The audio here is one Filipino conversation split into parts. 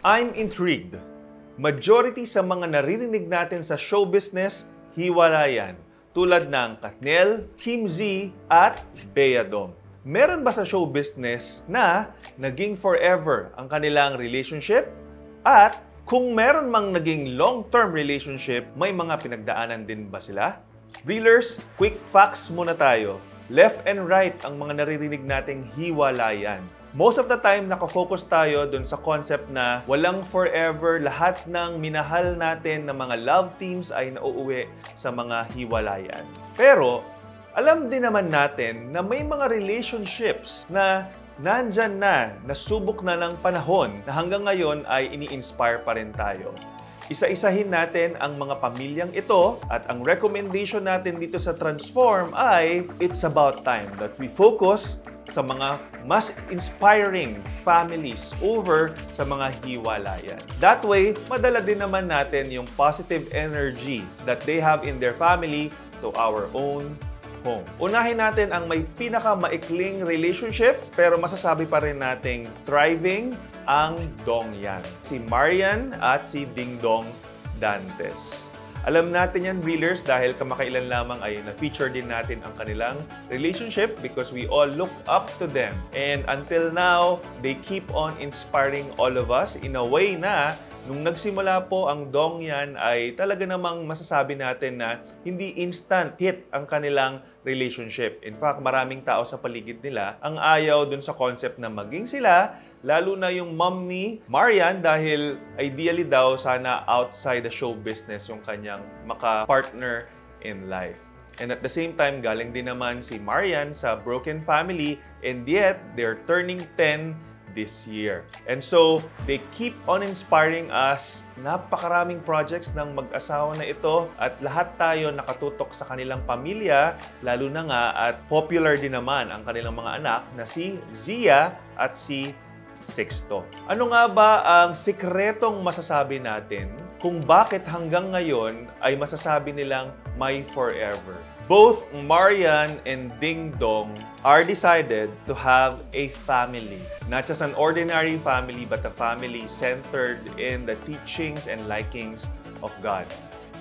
I'm intrigued. Majority sa mga naririnig natin sa show business, hiwalayan. Tulad ng Katniel, Kim Z, at Bea Dong. Meron ba sa show business na naging forever ang kanilang relationship? At kung meron mang naging long-term relationship, may mga pinagdaanan din ba sila? Reelers, quick facts muna tayo. Left and right ang mga naririnig nating hiwalayan. Most of the time, nakafocus tayo dun sa concept na walang forever, lahat ng minahal natin na mga love teams ay nauuwi sa mga hiwalayan. Pero, alam din naman natin na may mga relationships na nandyan na, nasubok na ng panahon na hanggang ngayon ay ini-inspire pa rin tayo. Isa-isahin natin ang mga pamilyang ito at ang recommendation natin dito sa Transform ay it's about time that we focus sa mga mas inspiring families over sa mga hiwalayan. That way, madala din naman natin yung positive energy that they have in their family to our own home. Unahin natin ang may pinakamaikling relationship pero masasabi pa rin nating thriving ang Dongyan. Si Marian at si Dingdong Dantes. Alam natin yan, Reelers, dahil kamakailan lamang ay na-feature din natin ang kanilang relationship because we all look up to them. And until now, they keep on inspiring all of us in a way na nung nagsimula po ang Dongyan ay talaga namang masasabi natin na hindi instant hit ang kanilang relationship. In fact, maraming tao sa paligid nila ang ayaw dun sa concept na maging sila, lalo na yung mom ni Marian dahil ideally daw sana outside the show business yung kanyang maka-partner in life. And at the same time, galing din naman si Marian sa broken family and yet they're turning 10 this year. And so, they keep on inspiring us. Napakaraming projects ng mag-asawa na ito at lahat tayo nakatutok sa kanilang pamilya, lalo na nga at popular din naman ang kanilang mga anak na si Zia at si Sixto. Ano nga ba ang sikretong masasabi natin kung bakit hanggang ngayon ay masasabi nilang my forever? Both Marian and Dingdong are decided to have a family. Not just an ordinary family, but a family centered in the teachings and likings of God.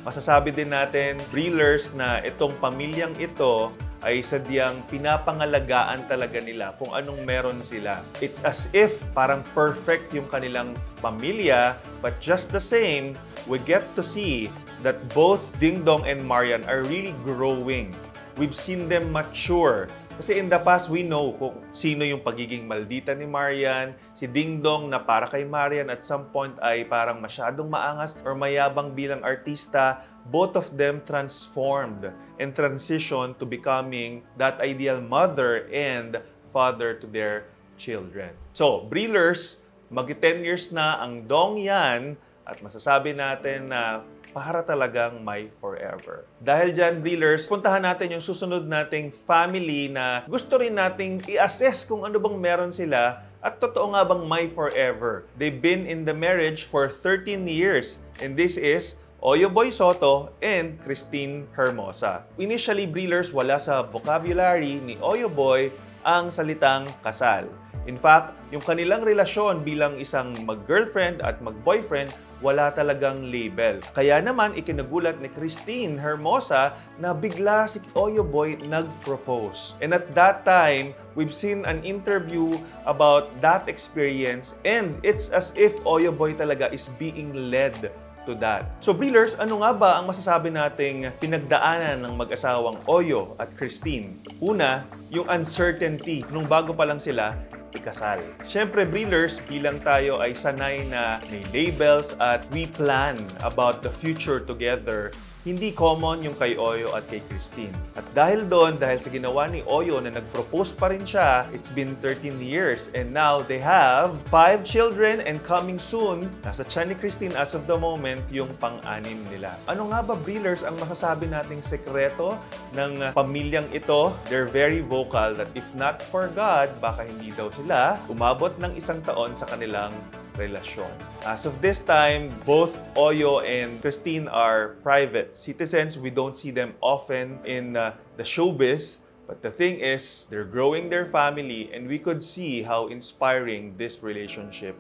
Masasabi din natin, Reelers, na itong pamilyang ito ay sadyang pinapangalagaan talaga nila kung anong meron sila. It's as if parang perfect yung kanilang pamilya, but just the same, we get to see that both Dingdong and Marian are really growing. We've seen them mature. Kasi in the past, we know kung sino yung pagiging maldita ni Marian, si Dingdong na para kay Marian at some point ay parang masyadong maangas or mayabang bilang artista. Both of them transformed and transitioned to becoming that ideal mother and father to their children. So, Breelers, mag-10 years na ang Dongyan at masasabi natin na para talagang my forever. Dahil dyan, Breelers, puntahan natin yung susunod nating family na gusto rin nating i-assess kung ano bang meron sila at totoo nga bang my forever. They've been in the marriage for 13 years and this is Oyo Boy Soto and Christine Hermosa. Initially, Breelers, wala sa vocabulary ni Oyo Boy ang salitang kasal. In fact, yung kanilang relasyon bilang isang mag-girlfriend at mag-boyfriend, wala talagang label. Kaya naman, ikinagulat ni Christine Hermosa na bigla si Oyo Boy nag-propose. And at that time, we've seen an interview about that experience and it's as if Oyo Boy talaga is being led to that. So, Breelers, ano nga ba ang masasabi nating pinagdaanan ng mag-asawang Oyo at Christine? Una, yung uncertainty nung bago pa lang sila ikasal. Siyempre, Breelers, bilang tayo ay sanay na may labels at we plan about the future together, hindi common yung kay Oyo at kay Christine. At dahil doon, dahil sa ginawa ni Oyo na nag-propose pa rin siya, it's been 13 years and now they have 5 children and coming soon, nasa tiyan ni Christine as of the moment, yung pang-anim nila. Ano nga ba, Breelers, ang masasabi nating sekreto ng pamilyang ito? They're very vocal that if not for God, baka hindi daw sila umabot ng 1 taon sa kanilang relasyon. As of this time, both Oyo and Christine are private citizens. We don't see them often in the showbiz. But the thing is, they're growing their family and we could see how inspiring this relationship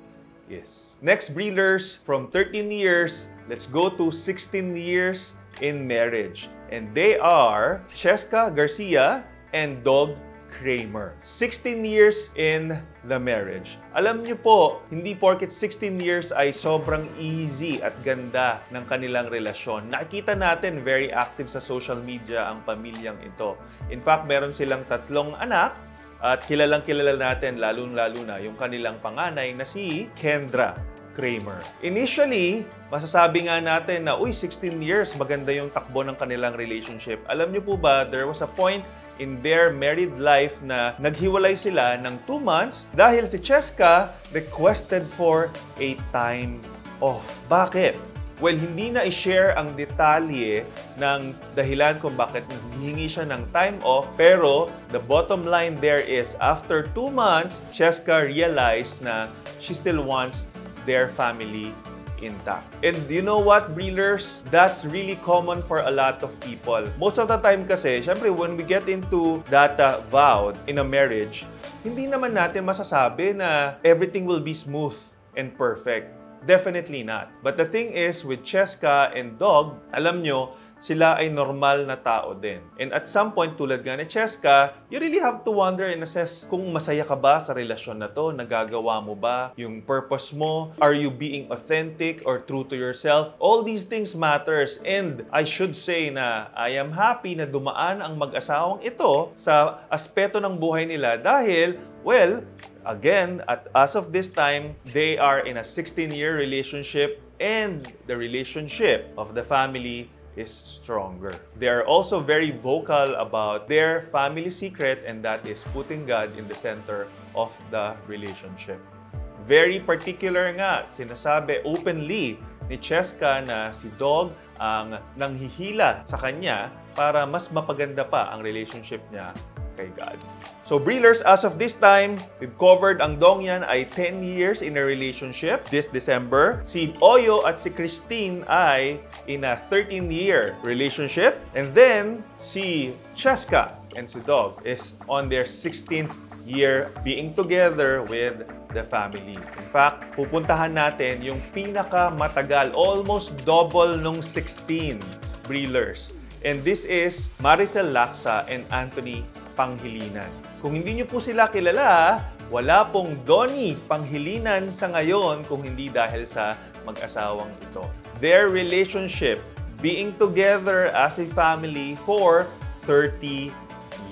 is. Next, Breelers, from 13 years, let's go to 16 years in marriage. And they are Cheska Garcia and Dog Kramer. 16 years in the marriage. Alam niyo po, hindi porket 16 years ay sobrang easy at ganda ng kanilang relasyon. Nakikita natin very active sa social media ang pamilyang ito. In fact, meron silang 3 anak at kilalang-kilala natin lalong-lalo na yung kanilang panganay na si Kendra Kramer. Initially, masasabi nga natin na, 16 years, maganda yung takbo ng kanilang relationship. Alam niyo po ba, there was a point in their married life na naghiwalay sila ng 2 months dahil si Cheska requested for a time off. Bakit? Well, hindi na i-share ang detalye ng dahilan kung bakit naghihingi siya ng time off, pero the bottom line there is, after 2 months, Cheska realized na she still wants their family intact. And you know what, Breelers? That's really common for a lot of people. Most of the time kasi, syempre, when we get into that vow in a marriage, hindi naman natin masasabi na everything will be smooth and perfect. Definitely not. But the thing is, with Cheska and Dog, alam nyo, sila ay normal na tao din. And at some point, tulad nga ni Cheska, you really have to wonder and assess kung masaya ka ba sa relasyon na to, nagagawa mo ba yung purpose mo, are you being authentic or true to yourself? All these things matters. And I should say na I am happy na dumaan ang mag-asawang ito sa aspeto ng buhay nila dahil, well, again, as of this time, they are in a 16-year relationship and the relationship of the family is stronger. They are also very vocal about their family secret, and that is putting God in the center of the relationship. Very particular nga, sinasabi openly ni Cheska na si Dog ang nanghihila sa kanya para mas mapaganda pa ang relationship niya kay God. So, Breelers, as of this time, we've covered ang Dongyan ay 10 years in a relationship this December. Si Oyo at si Christine ay in a 13-year relationship. And then, si Cheska and si Dog is on their 16th year being together with the family. In fact, pupuntahan natin yung pinakamatagal, almost double nung 16 Breelers. And this is Maricel Lacsa and Anthony Panghilinan. Kung hindi nyo po sila kilala, wala pong Donnie Panghilinan sa ngayon kung hindi dahil sa mag-asawang ito. Their relationship, being together as a family for 30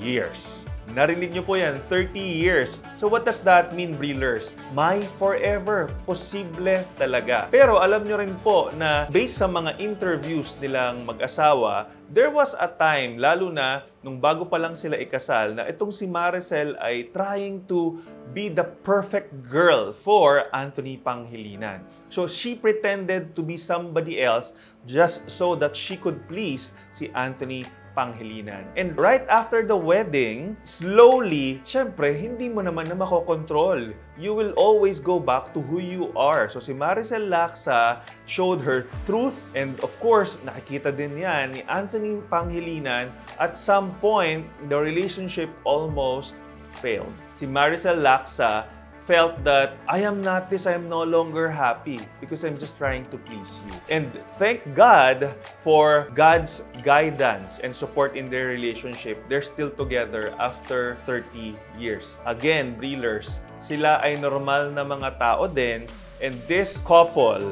years. Narinig nyo po yan, 30 years. So what does that mean, Breelers? My forever. Posible talaga. Pero alam nyo rin po na based sa mga interviews nilang mag-asawa, there was a time, lalo na nung bago pa lang sila ikasal, na itong si Maricel ay trying to be the perfect girl for Anthony Panghilinan. So she pretended to be somebody else just so that she could please si Anthony Panghilinan. And right after the wedding, slowly, syempre, hindi mo naman na makokontrol. You will always go back to who you are. So si Maricel Lacsa showed her truth, and of course, nakikita din yan ni Anthony Panghilinan. At some point, the relationship almost failed. Si Maricel Lacsa felt that I am not this, I am no longer happy because I'm just trying to please you. And thank God for God's guidance and support in their relationship. They're still together after 30 years. Again, Breelers, sila ay normal na mga tao din, and this couple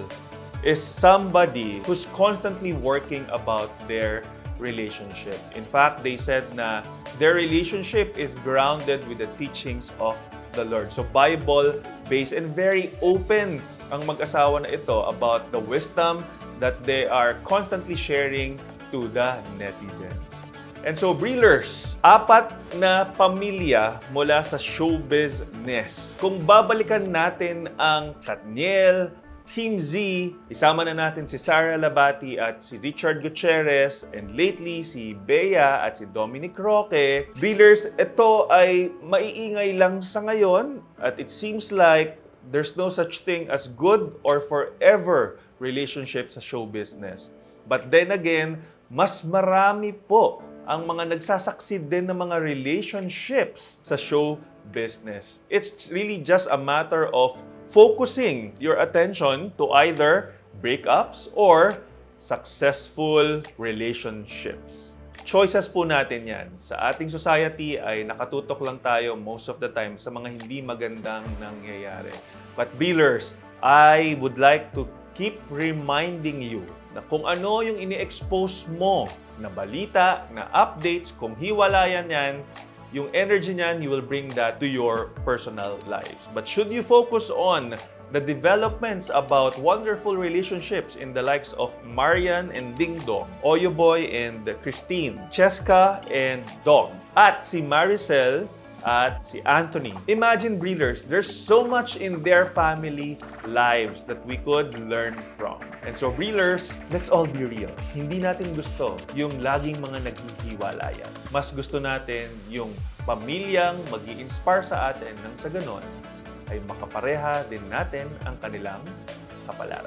is somebody who's constantly working about their relationship. In fact, they said na their relationship is grounded with the teachings of the Lord. So Bible-based and very open ang mag-asawa na ito about the wisdom that they are constantly sharing to the netizens. And so, Breelers, 4 na pamilya mula sa show business. Kung babalikan natin ang Katniel, Team Z, isama na natin si Sara Labati at si Richard Gutierrez, and lately si Bea at si Dominic Roque. Breelers, ito ay maiingay lang sa ngayon at it seems like there's no such thing as good or forever relationship sa show business. But then again, mas marami po ang mga nagsasucceed din ng mga relationships sa show business. It's really just a matter of focusing your attention to either breakups or successful relationships. Choices po natin yan. Sa ating society ay nakatutok lang tayo most of the time sa mga hindi magandang nangyayari. But Billers, I would like to keep reminding you na kung ano yung ini-expose mo na balita, na updates, kung hiwalayan yan, yung energy niyan, you will bring that to your personal lives. But should you focus on the developments about wonderful relationships in the likes of Marian and Ding Dong, Oyo Boy and Christine, Cheska and Dog, at si Maricel at si Anthony. Imagine, Breeders, there's so much in their family lives that we could learn from. And so, Breeders, let's all be real. Hindi natin gusto yung laging mga naghihiwalayan. Mas gusto natin yung pamilyang mag-i-inspire sa atin nang sa ganon ay makapareha din natin ang kanilang kapalaran.